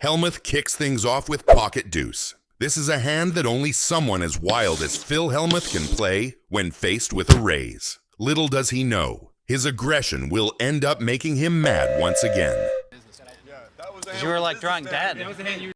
Hellmuth kicks things off with pocket deuce. This is a hand that only someone as wild as Phil Hellmuth can play when faced with a raise. Little does he know, his aggression will end up making him mad once again. You were like drawing dead.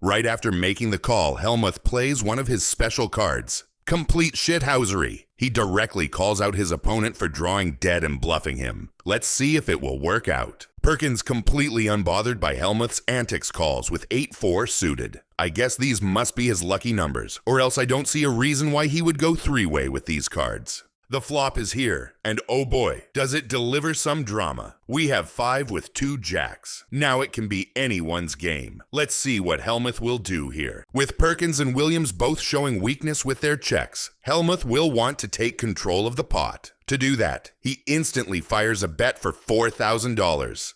Right after making the call, Hellmuth plays one of his special cards. Complete shithousery. He directly calls out his opponent for drawing dead and bluffing him. Let's see if it will work out. Perkins completely unbothered by Hellmuth's antics calls with 8-4 suited. I guess these must be his lucky numbers, or else I don't see a reason why he would go three-way with these cards. The flop is here, and oh boy, does it deliver some drama. We have 5 with 2 jacks. Now it can be anyone's game. Let's see what Hellmuth will do here. With Perkins and Williams both showing weakness with their checks, Hellmuth will want to take control of the pot. To do that, he instantly fires a bet for $4,000.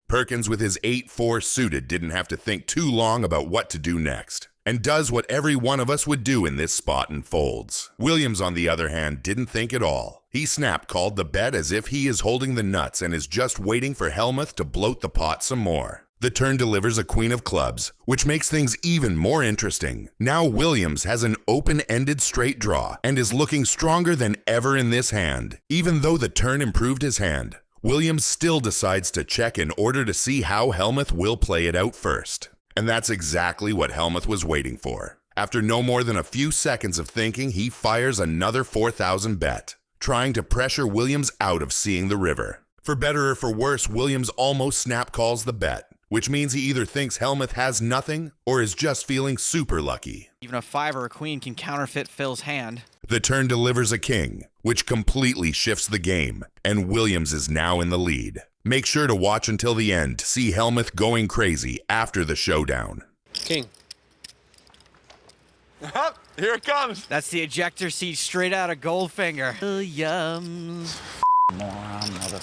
Perkins with his 8-4 suited didn't have to think too long about what to do next, and does what every one of us would do in this spot and folds. Williams, on the other hand, didn't think at all. He snap-called the bet as if he is holding the nuts and is just waiting for Hellmuth to bloat the pot some more. The turn delivers a queen of clubs, which makes things even more interesting. Now Williams has an open-ended straight draw and is looking stronger than ever in this hand. Even though the turn improved his hand, Williams still decides to check in order to see how Hellmuth will play it out first. And that's exactly what Hellmuth was waiting for. After no more than a few seconds of thinking, he fires another 4,000 bet, trying to pressure Williams out of seeing the river. For better or for worse, Williams almost snap calls the bet, which means he either thinks Hellmuth has nothing or is just feeling super lucky. Even a 5 or a queen can counterfeit Phil's hand. The turn delivers a king, which completely shifts the game, and Williams is now in the lead. Make sure to watch until the end to see Hellmuth going crazy after the showdown. King. Here it comes. That's the ejector seat straight out of Goldfinger. Yums. Moron, mother.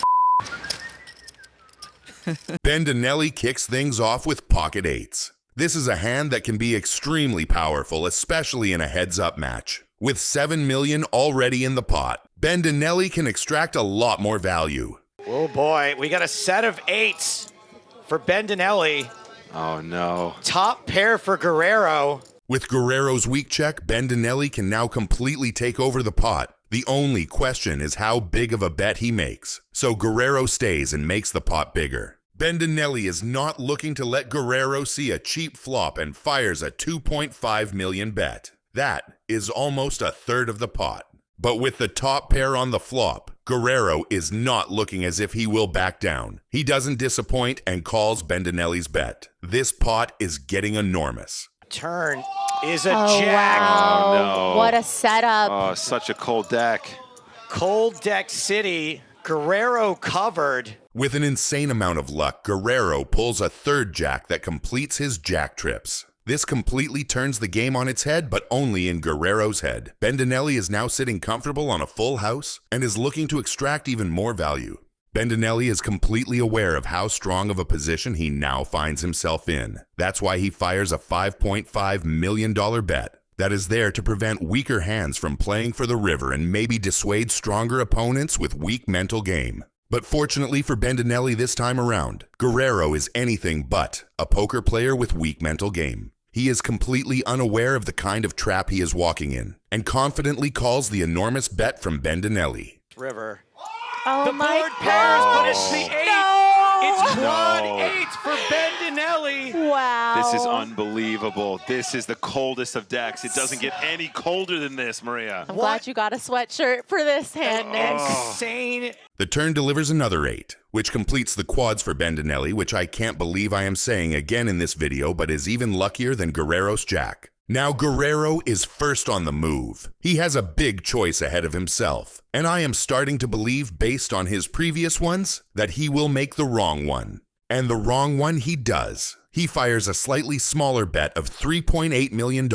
Bendinelli kicks things off with pocket 8s. This is a hand that can be extremely powerful, especially in a heads-up match. With $7 million already in the pot, Bendinelli can extract a lot more value. Oh boy, we got a set of 8s for Bendinelli. Oh no. Top pair for Guerrero. With Guerrero's weak check, Bendinelli can now completely take over the pot. The only question is how big of a bet he makes. So Guerrero stays and makes the pot bigger. Bendinelli is not looking to let Guerrero see a cheap flop and fires a 2.5 million bet. That is almost a third of the pot. But with the top pair on the flop, Guerrero is not looking as if he will back down. He doesn't disappoint and calls Bendinelli's bet. This pot is getting enormous. Turn is a Oh, jack. wow. Oh, no. What a setup. Oh, such a cold deck. Cold deck city. Guerrero covered. With an insane amount of luck, Guerrero pulls a third jack that completes his jack trips. This completely turns the game on its head, but only in Guerrero's head. Bendinelli is now sitting comfortable on a full house and is looking to extract even more value. Bendinelli is completely aware of how strong of a position he now finds himself in. That's why he fires a $5.5 million bet that is there to prevent weaker hands from playing for the river and maybe dissuade stronger opponents with weak mental game. But fortunately for Bendinelli this time around, Guerrero is anything but a poker player with weak mental game. He is completely unaware of the kind of trap he is walking in and confidently calls the enormous bet from Bendinelli. River. Oh The my board pairs, but it's the 8. No. It's quad No. 8 for Bendinelli. Wow. This is unbelievable. This is the coldest of decks. It doesn't get any colder than this, Maria. I'm glad you got a sweatshirt for this hand, Nick. Insane. The turn delivers another 8, which completes the quads for Bendinelli, which I can't believe I am saying again in this video, but is even luckier than Guerrero's jack. Now Guerrero is first on the move. He has a big choice ahead of himself, and I am starting to believe, based on his previous ones, that he will make the wrong one. And the wrong one he does. He fires a slightly smaller bet of $3.8 million,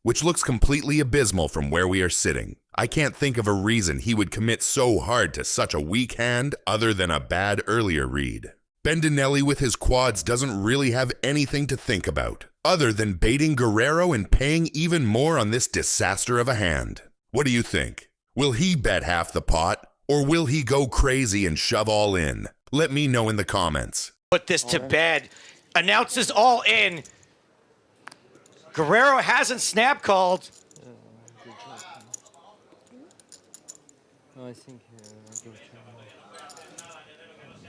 which looks completely abysmal from where we are sitting. I can't think of a reason he would commit so hard to such a weak hand other than a bad earlier read. Bendinelli with his quads doesn't really have anything to think about, other than baiting Guerrero and paying even more on this disaster of a hand. What do you think? Will he bet half the pot, or will he go crazy and shove all in? Let me know in the comments. Put this to bed. Announces all in. Guerrero hasn't snap called.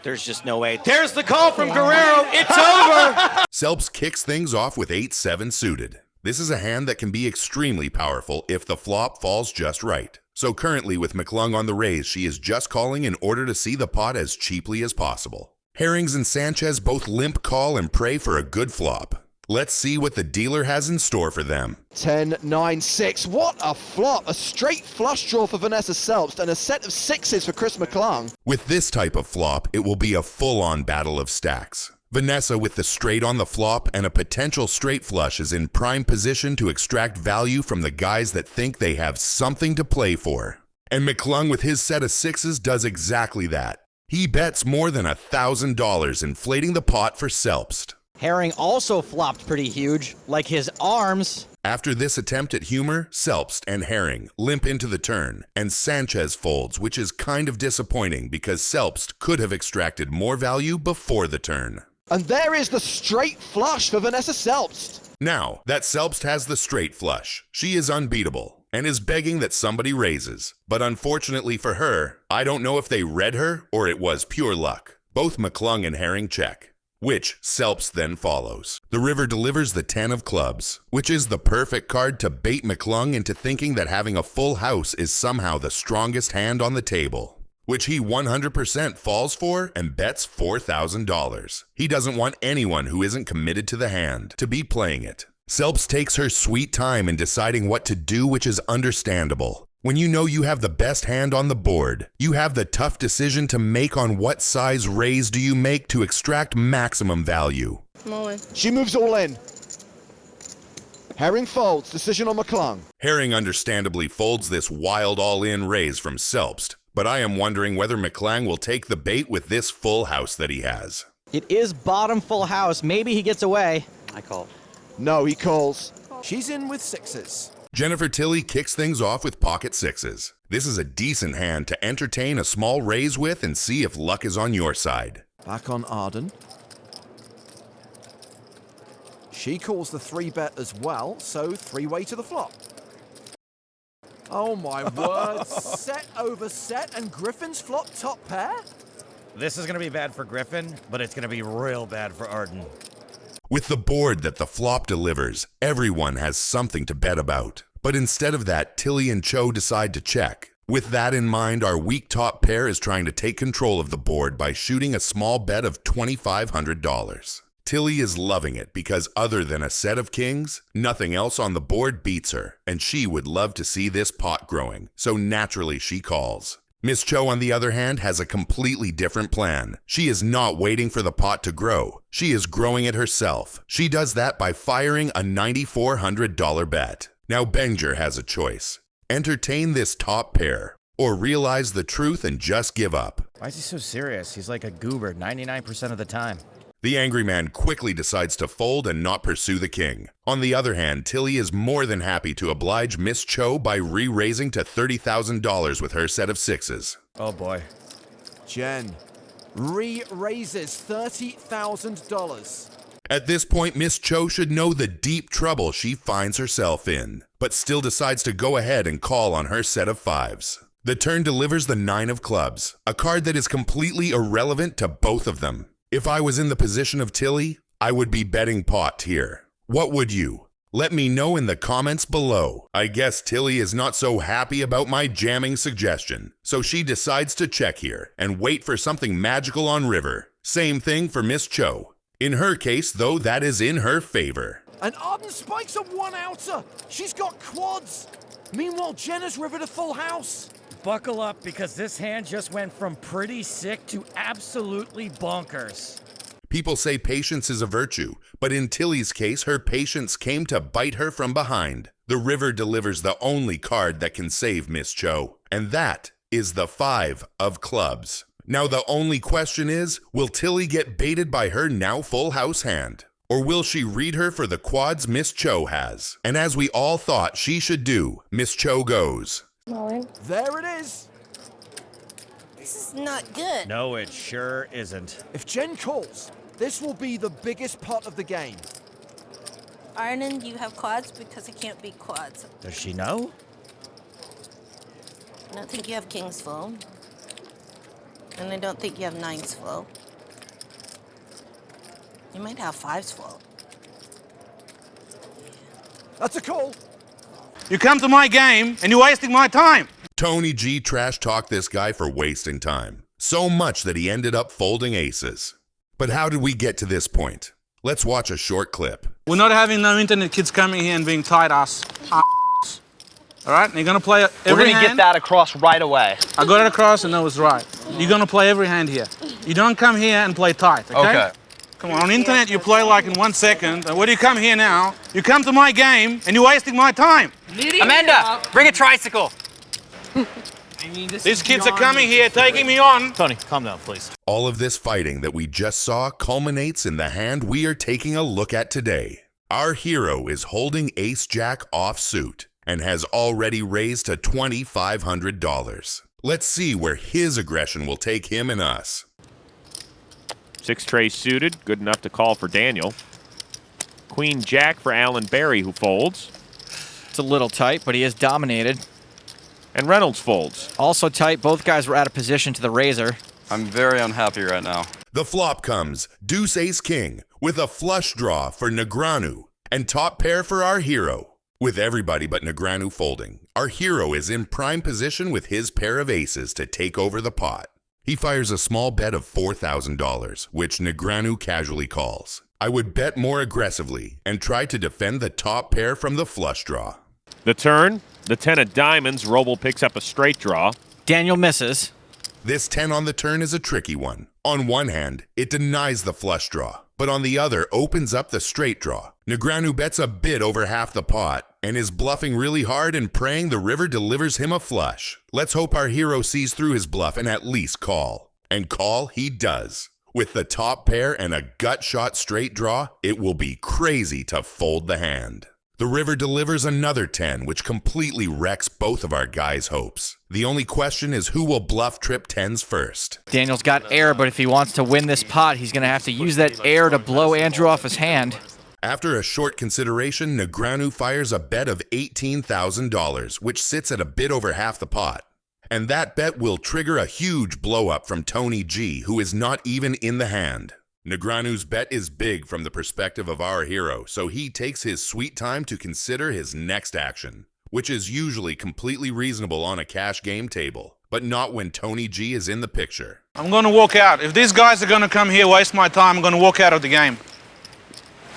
There's just no way. There's the call from Guerrero. It's over. Selbst kicks things off with 8-7 suited. This is a hand that can be extremely powerful if the flop falls just right. So currently with McClung on the raise, she is just calling in order to see the pot as cheaply as possible. Herrings and Sanchez both limp call and pray for a good flop. Let's see what the dealer has in store for them. 10, 9, 6. What a flop. A straight flush draw for Vanessa Selbst and a set of sixes for Chris McClung. With this type of flop, it will be a full-on battle of stacks. Vanessa with the straight on the flop and a potential straight flush is in prime position to extract value from the guys that think they have something to play for. And McClung with his set of sixes does exactly that. He bets more than $1,000, inflating the pot for Selbst. Herring also flopped pretty huge, like his arms. After this attempt at humor, Selbst and Herring limp into the turn, and Sanchez folds, which is kind of disappointing because Selbst could have extracted more value before the turn. And there is the straight flush for Vanessa Selbst. Now that Selbst has the straight flush, she is unbeatable and is begging that somebody raises. But unfortunately for her, I don't know if they read her or it was pure luck. Both McClung and Herring check, which Selbst then follows. The river delivers the 10 of clubs, which is the perfect card to bait McClung into thinking that having a full house is somehow the strongest hand on the table, which he 100% falls for and bets $4,000. He doesn't want anyone who isn't committed to the hand to be playing it. Selbst takes her sweet time in deciding what to do, which is understandable. When you know you have the best hand on the board, you have the tough decision to make on what size raise do you make to extract maximum value. She moves all in. Herring folds. Decision on McClung. Herring understandably folds this wild all-in raise from Selbst, but I am wondering whether McClung will take the bait with this full house that he has. It is bottom full house. Maybe he gets away. I call. No, he calls. She's in with sixes. Jennifer Tilly kicks things off with pocket sixes. This is a decent hand to entertain a small raise with and see if luck is on your side. Back on Arden. She calls the 3-bet as well, so 3-way to the flop. Oh my word, set over set and Griffin's flop top pair? This is going to be bad for Griffin, but it's going to be real bad for Arden. With the board that the flop delivers, everyone has something to bet about. But instead of that, Tilly and Cho decide to check. With that in mind, our weak top pair is trying to take control of the board by shooting a small bet of $2,500. Tilly is loving it because other than a set of kings, nothing else on the board beats her, and she would love to see this pot growing, so naturally she calls. Miss Cho, on the other hand, has a completely different plan. She is not waiting for the pot to grow. She is growing it herself. She does that by firing a $9,400 bet. Now Benger has a choice. Entertain this top pair, or realize the truth and just give up. Why is he so serious? He's like a goober 99% of the time. The angry man quickly decides to fold and not pursue the king. On the other hand, Tilly is more than happy to oblige Miss Cho by re-raising to $30,000 with her set of sixes. Oh boy. Jen re-raises $30,000. At this point, Miss Cho should know the deep trouble she finds herself in, but still decides to go ahead and call on her set of fives. The turn delivers the 9 of clubs, a card that is completely irrelevant to both of them. If I was in the position of Tilly, I would be betting pot here. What would you? Let me know in the comments below. I guess Tilly is not so happy about my jamming suggestion, so she decides to check here and wait for something magical on river. Same thing for Miss Cho. In her case, though, that is in her favor. And Arden spikes a 1-outer. She's got quads. Meanwhile, Jenna's rivered a full house. Buckle up, because this hand just went from pretty sick to absolutely bonkers. People say patience is a virtue, but in Tilly's case, her patience came to bite her from behind. The river delivers the only card that can save Miss Cho, and that is the 5 of clubs. Now the only question is, will Tilly get baited by her now full house hand? Or will she read her for the quads Miss Cho has? And as we all thought she should do, Miss Cho goes. There it is. This is not good. No, it sure isn't. If Jen calls, this will be the biggest pot of the game. Arnon, you have quads because I can't beat quads. Does she know? I don't think you have kings full. And I don't think you have nines full. You might have fives full. That's a call. You come to my game and you're wasting my time. Tony G trash talked this guy for wasting time. So much that he ended up folding aces. But how did we get to this point? Let's watch a short clip. We're not having no internet kids coming here and being tight ass. All right, and you're gonna play every hand. Get that across right away. I got it across and that was right. You're gonna play every hand here. You don't come here and play tight, okay? Come on internet you play like in 1 second. And when you come here now, you come to my game and you're wasting my time. Amanda, bring a tricycle. These kids are coming here, taking me on. Tony, calm down, please. All of this fighting that we just saw culminates in the hand we are taking a look at today. Our hero is holding ace-jack offsuit and has already raised to $2,500. Let's see where his aggression will take him and us. 6 trays suited, good enough to call for Daniel. Queen-jack for Alan Barry, who folds. It's a little tight, but he is dominated. And Reynolds folds. Also tight, both guys were out of position to the razor. I'm very unhappy right now. The flop comes deuce ace king with a flush draw for Negreanu and top pair for our hero. With everybody but Negreanu folding, our hero is in prime position with his pair of aces to take over the pot. He fires a small bet of $4,000, which Negreanu casually calls. I would bet more aggressively and try to defend the top pair from the flush draw. The turn, the 10 of diamonds, Roble picks up a straight draw. Daniel misses. This 10 on the turn is a tricky one. On one hand, it denies the flush draw, but on the other opens up the straight draw. Negreanu bets a bit over half the pot and is bluffing really hard and praying the river delivers him a flush. Let's hope our hero sees through his bluff and at least call. And call he does. With the top pair and a gut shot straight draw, it will be crazy to fold the hand. The river delivers another 10, which completely wrecks both of our guys' hopes. The only question is who will bluff trip 10s first. Daniel's got air, but if he wants to win this pot, he's going to have to use that air to blow Andrew off his hand. After a short consideration, Negreanu fires a bet of $18,000, which sits at a bit over half the pot. And that bet will trigger a huge blow-up from Tony G, who is not even in the hand. Negreanu's bet is big from the perspective of our hero, so he takes his sweet time to consider his next action, which is usually completely reasonable on a cash game table, but not when Tony G is in the picture. I'm going to walk out. If these guys are going to come here, waste my time, I'm going to walk out of the game.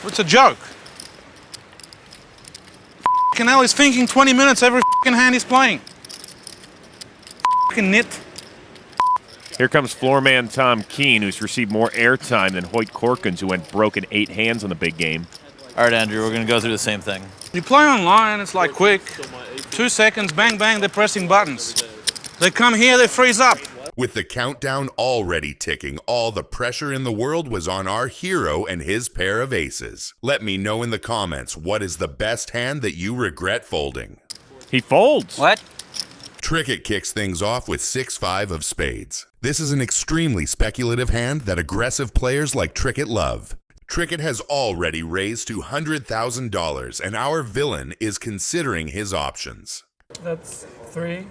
It's a joke. F***ing hell, he's thinking 20 minutes every f***ing hand he's playing. F***ing nit. Here comes floorman Tom Keene, who's received more airtime than Hoyt Corkins, who went broke in 8 hands on the big game. All right, Andrew, we're going to go through the same thing. You play online, it's like quick. 2 seconds, bang, bang, they're pressing buttons. They come here, they freeze up. With the countdown already ticking, all the pressure in the world was on our hero and his pair of aces. Let me know in the comments what is the best hand that you regret folding. He folds. What? Trickett kicks things off with 6-5 of spades. This is an extremely speculative hand that aggressive players like Trickett love. Trickett has already raised $200,000 and our villain is considering his options. That's 3.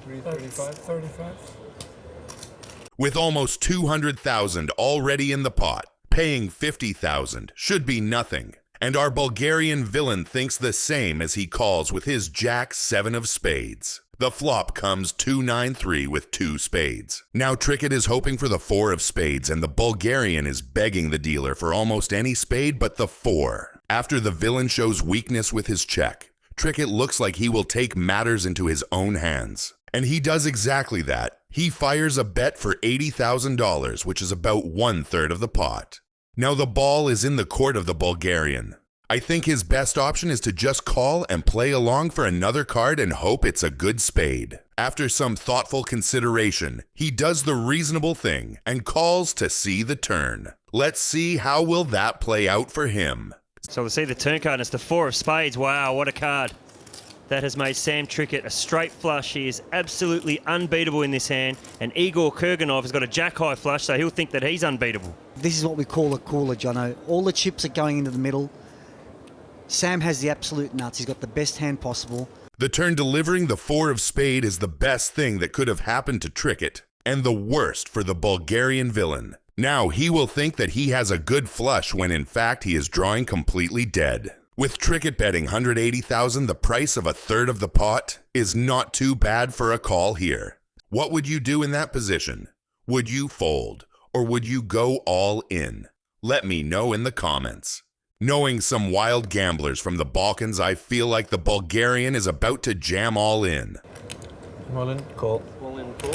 35. With almost $200,000 already in the pot, paying $50,000 should be nothing. And our Bulgarian villain thinks the same as he calls with his Jack 7 of spades. The flop comes 2-9-3 with 2 spades. Now Trickett is hoping for the 4 of spades and the Bulgarian is begging the dealer for almost any spade but the 4. After the villain shows weakness with his check, Trickett looks like he will take matters into his own hands. And he does exactly that. He fires a bet for $80,000, which is about 1/3 of the pot. Now the ball is in the court of the Bulgarian. I think his best option is to just call and play along for another card and hope it's a good spade. After some thoughtful consideration, he does the reasonable thing and calls to see the turn. Let's see how will that play out for him. So we see the turn card and it's the 4 of spades. Wow, what a card. That has made Sam Trickett a straight flush. He is absolutely unbeatable in this hand. And Igor Kurganov has got a jack-high flush, so he'll think that he's unbeatable. This is what we call a cooler, Jono. All the chips are going into the middle. Sam has the absolute nuts. He's got the best hand possible. The turn delivering the 4 of spade is the best thing that could have happened to Trickett, and the worst for the Bulgarian villain. Now he will think that he has a good flush when in fact he is drawing completely dead. With Trickett betting 180,000, the price of a third of the pot is not too bad for a call here. What would you do in that position? Would you fold, or would you go all in? Let me know in the comments. Knowing some wild gamblers from the Balkans, I feel like the Bulgarian is about to jam all in. All in, call. All in, call.